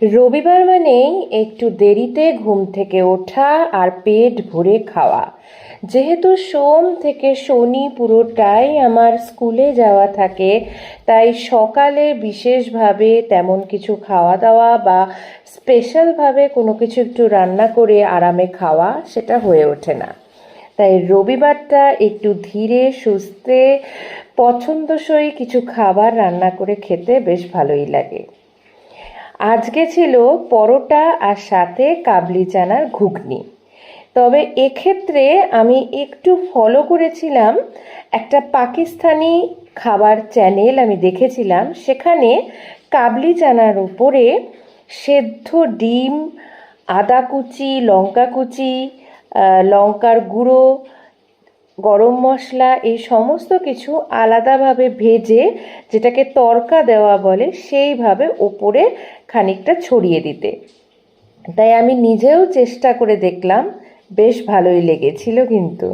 রবিবার মানেই একটু দেরিতে ঘুম থেকে ওঠা আর পেট ভরে খাওয়া। যেহেতু সোম থেকে শনি পুরোটাই আমার স্কুলে যাওয়া থাকে, তাই সকালে বিশেষভাবে তেমন কিছু খাওয়া দাওয়া বা স্পেশালভাবে কোনো কিছু একটু রান্না করে আরামে খাওয়া সেটা হয়ে ওঠে না। তাই রবিবারটা একটু ধীরে সুস্থে পছন্দসই কিছু খাবার রান্না করে খেতে বেশ ভালোই লাগে। আজকে ছিল পরোটা আর সাথে কাবলি চানার ঘুগনি। তবে এক্ষেত্রে আমি একটু ফলো করেছিলাম একটা পাকিস্তানি খাবার চ্যানেল আমি দেখেছিলাম, সেখানে কাবলি চানার উপরে সেদ্ধ ডিম, আদা কুচি, লঙ্কা কুচি, লঙ্কার গুঁড়ো, গরম মশলা এই সমস্ত কিছু আলাদাভাবে ভেজে, যেটাকে তড়কা দেওয়া বলে, সেইভাবে ওপরে খানিকটা ছড়িয়ে দিতে। তাই আমি নিজেও চেষ্টা করে দেখলাম, বেশ ভালোই লেগেছিল কিন্তু।